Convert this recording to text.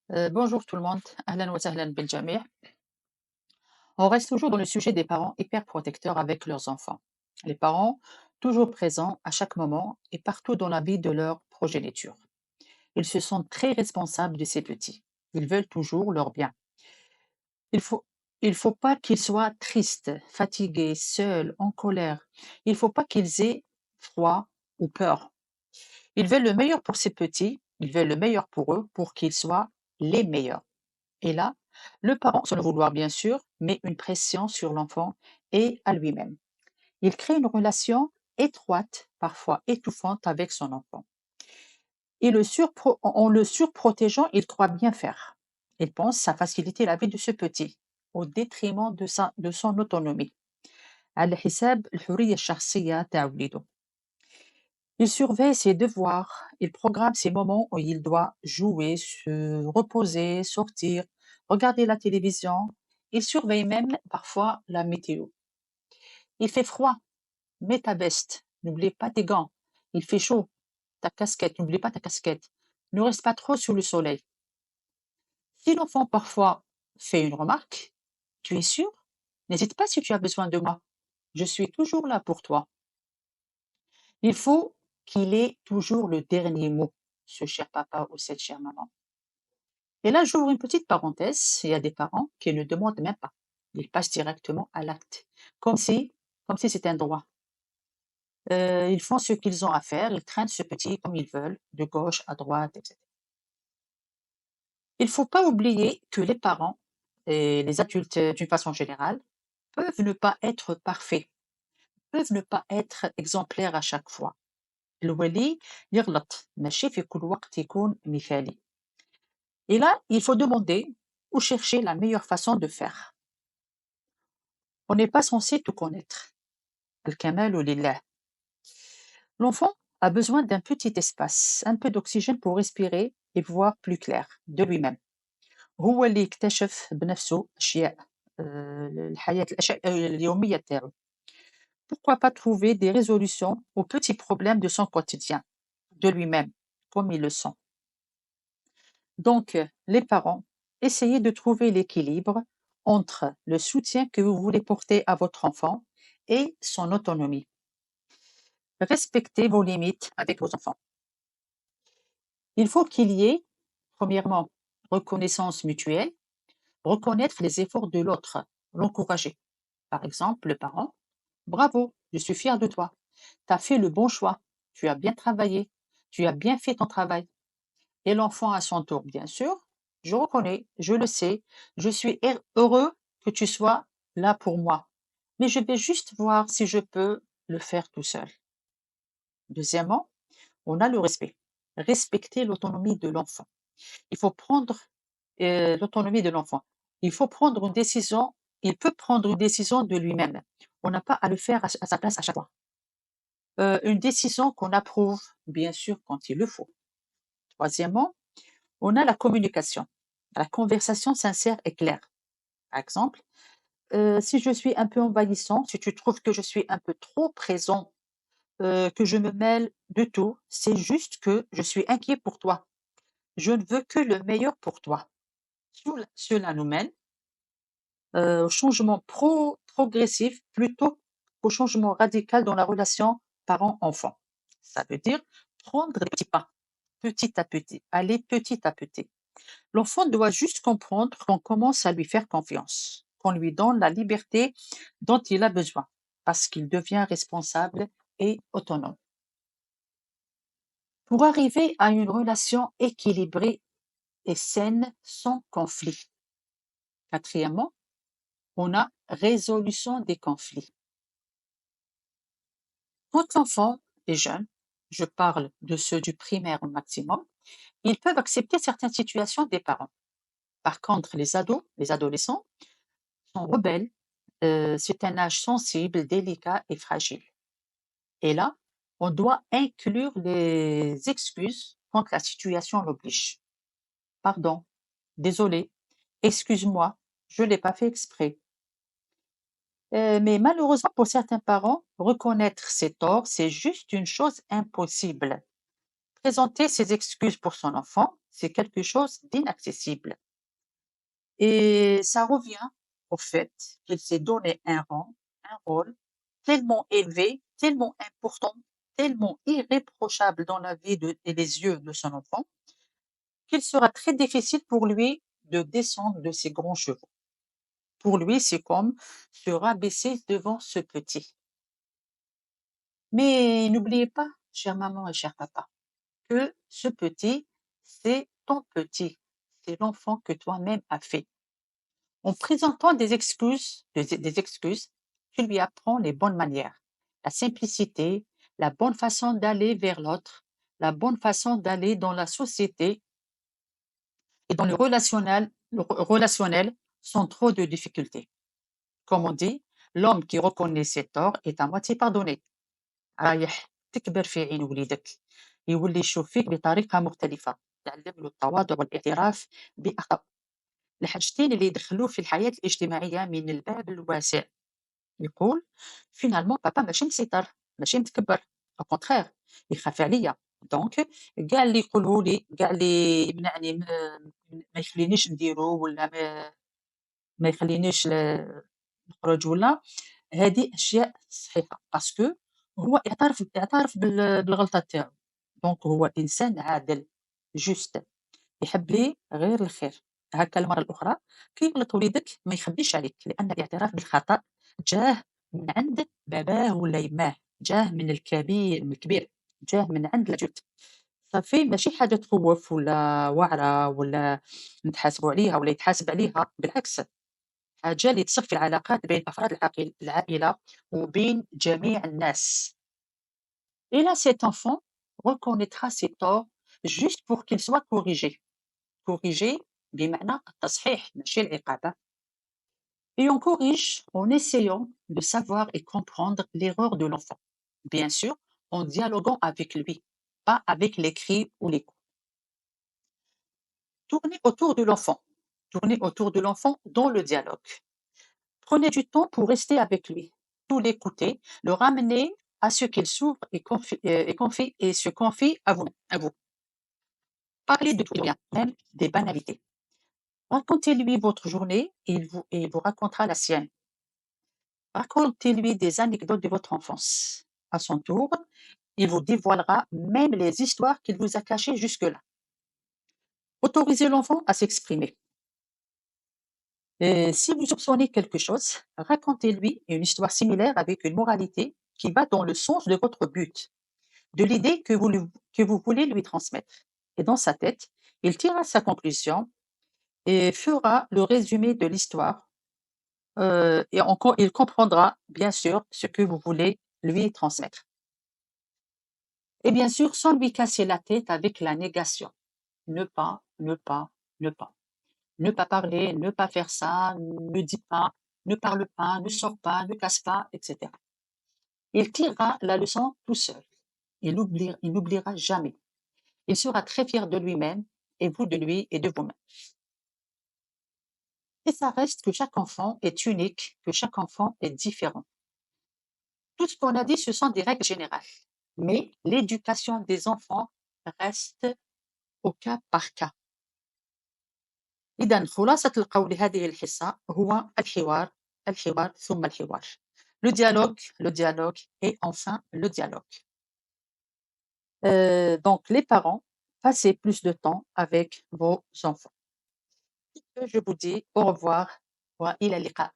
Bonjour tout le monde, ahlan wa sahlan bil jami'. On reste toujours dans le sujet des parents hyper protecteurs avec leurs enfants. Les parents toujours présents à chaque moment et partout dans la vie de leur progéniture. Ils se sentent très responsables de ces petits. Ils veulent toujours leur bien. Il faut, il faut pas qu'ils soient tristes, fatigués, seuls, en colère. Il faut pas qu'ils aient froid ou peur. Ils veulent le meilleur pour ces petits. Ils veulent le meilleur pour eux pour qu'ils soient les meilleurs. Et là, le parent, sans le vouloir bien sûr, met une pression sur l'enfant et à lui-même. Il crée une relation étroite, parfois étouffante avec son enfant. En le surprotégeant, il croit bien faire. Il pense à faciliter la vie de ce petit, au détriment de son autonomie. على حساب الحرية الشخصية تاع وليده. Il surveille ses devoirs, il programme ses moments où il doit jouer, se reposer, sortir, regarder la télévision. Il surveille même parfois la météo. Il fait froid, mets ta veste, n'oublie pas tes gants. Il fait chaud, ta casquette, n'oublie pas ta casquette. Ne reste pas trop sous le soleil. Si l'enfant parfois fait une remarque, tu es sûr? N'hésite pas si tu as besoin de moi. Je suis toujours là pour toi. Il faut qu'il ait toujours le dernier mot, ce cher papa ou cette chère maman. Et là, j'ouvre une petite parenthèse. Il y a des parents qui ne demandent même pas. Ils passent directement à l'acte, comme si, comme si c'était un droit. Ils font ce qu'ils ont à faire, ils traînent ce petit comme ils veulent, de gauche à droite, etc. Il ne faut pas oublier que les parents et les adultes d'une façon générale peuvent ne pas être parfaits, peuvent ne pas être exemplaires à chaque fois. الولي يغلط ماشي في كل وقت يكون مثالي. Et là, il faut demander ou chercher la meilleure façon de faire. On n'est pas censé tout connaître. الكمال لله. L'enfant a besoin d'un petit espace, un peu d'oxygène pour respirer et voir plus clair de lui-même. هو اللي يكتشف بنفسه أشياء الأشياء اليومية تاعو. Pourquoi pas trouver des résolutions aux petits problèmes de son quotidien, de lui-même, comme il le sent. Donc, les parents, essayez de trouver l'équilibre entre le soutien que vous voulez porter à votre enfant et son autonomie. Respectez vos limites avec vos enfants. Il faut qu'il y ait, premièrement, reconnaissance mutuelle, reconnaître les efforts de l'autre, l'encourager. Par exemple, le parent, bravo, je suis fier de toi. Tu as fait le bon choix, tu as bien travaillé, tu as bien fait ton travail. Et l'enfant à son tour, bien sûr, je reconnais, je le sais, je suis heureux que tu sois là pour moi. Mais je vais juste voir si je peux le faire tout seul. Deuxièmement, on a le respect. Respecter l'autonomie de l'enfant. Il faut prendre l'autonomie de l'enfant. Il faut prendre une décision, il peut prendre une décision de lui-même. On n'a pas à le faire à sa place à chaque fois. Une décision qu'on approuve, bien sûr, quand il le faut. Troisièmement, on a la communication, la conversation sincère et claire. Par exemple, si je suis un peu envahissant, si tu trouves que je suis un peu trop présent, que je me mêle de tout, c'est juste que je suis inquiet pour toi. Je ne veux que le meilleur pour toi. Cela nous mène au changement progressif plutôt qu'au changement radical dans la relation parent-enfant. Ça veut dire prendre des petits pas, petit à petit, aller petit à petit. L'enfant doit juste comprendre qu'on commence à lui faire confiance, qu'on lui donne la liberté dont il a besoin, parce qu'il devient responsable et autonome. Pour arriver à une relation équilibrée et saine sans conflit. Quatrièmement, on a résolution des conflits. Quand l'enfant est jeune, je parle de ceux du primaire au maximum, ils peuvent accepter certaines situations des parents. Par contre, les ados, les adolescents, sont rebelles. C'est un âge sensible, délicat et fragile. Et là, on doit inclure les excuses quand la situation l'oblige. Pardon, désolé, excuse-moi, je ne l'ai pas fait exprès. Mais malheureusement, pour certains parents, reconnaître ses torts, c'est juste une chose impossible. Présenter ses excuses pour son enfant, c'est quelque chose d'inaccessible. Et ça revient au fait qu'il s'est donné un rôle tellement élevé, tellement important, tellement irréprochable dans la vie et les yeux de son enfant, qu'il sera très difficile pour lui de descendre de ses grands chevaux. Pour lui, c'est comme se rabaisser devant ce petit. Mais n'oubliez pas, chère maman et cher papa, que ce petit, c'est ton petit. C'est l'enfant que toi-même as fait. En présentant des excuses, tu lui apprends les bonnes manières, la simplicité, la bonne façon d'aller vers l'autre, la bonne façon d'aller dans la société et dans le relationnel sans trop de difficultés. Comme on dit, l'homme qui reconnaît ses torts est à moitié pardonné. رايح تكبر في عين وليدك، يولي يشوف فيك بطريقة مختلفة، تعلم له التواضع والاعتراف بأخطاء، الحاجتين اللي يدخلوه في الحياة الاجتماعية من الباب الواسع. يقول فينالمون بابا ماشي مسيطر، ماشي متكبر، او كونتخيغ يخاف عليا. دونك كاع اللي يقولوا لي، كاع اللي يمنعني ما يخلينيش نديرو، ولا ما يخلينيش نخرج، ولا هذه اشياء صحيحه باسكو هو اعترف بالغلطه تاعو. دونك هو انسان عادل جوست، يحب ليه غير الخير. هكا المره الاخرى كي يغلط وليدك ما يخبيش عليك، لان الاعتراف بالخطا جاه من عند باباه ولا يماه، جاه من الكبير، جاه من عند الجد. صافي ماشي حاجه تخوف ولا واعره ولا نتحاسبوا عليها ولا يتحاسب عليها، بالعكس حاجة اللي تصفي العلاقات بين أفراد العائلة وبين جميع الناس. Et là, cet enfant reconnaîtra ses torts juste pour qu'il soit corrigé. Corrigé بمعنى التصحيح ماشي العقاب. Et on corrige en essayant de savoir et comprendre l'erreur de l'enfant. Bien sûr, en dialoguant avec lui, pas avec les cris ou les coups. Tournez autour de l'enfant. Tournez autour de l'enfant dans le dialogue. Prenez du temps pour rester avec lui, tout l'écouter, le ramener à ce qu'il s'ouvre et se confie à vous. Parlez de tout et rien, même des banalités. Racontez-lui votre journée et il vous racontera la sienne. Racontez-lui des anecdotes de votre enfance. À son tour, il vous dévoilera même les histoires qu'il vous a cachées jusque-là. Autorisez l'enfant à s'exprimer. Et si vous soupçonnez quelque chose, racontez-lui une histoire similaire avec une moralité qui va dans le sens de votre but, de l'idée que vous voulez lui transmettre. Et dans sa tête, il tirera sa conclusion et fera le résumé de l'histoire. Et encore, il comprendra bien sûr ce que vous voulez lui transmettre. Et bien sûr, sans lui casser la tête avec la négation. Ne pas, ne pas, ne pas. Ne pas parler, ne pas faire ça, ne dis pas, ne parle pas, ne sors pas, ne casse pas, etc. Il tirera la leçon tout seul. Il n'oubliera jamais. Il sera très fier de lui-même et vous de lui et de vous-même. Et ça reste que chaque enfant est unique, que chaque enfant est différent. Tout ce qu'on a dit, ce sont des règles générales. Mais l'éducation des enfants reste au cas par cas. إذا خلاصة القول هذه الحصة هو الحوار ثم الحوار. Le dialogue et enfin le dialogue. Donc les parents, passez plus de temps avec vos enfants. Je vous dis au revoir وإلى اللقاء.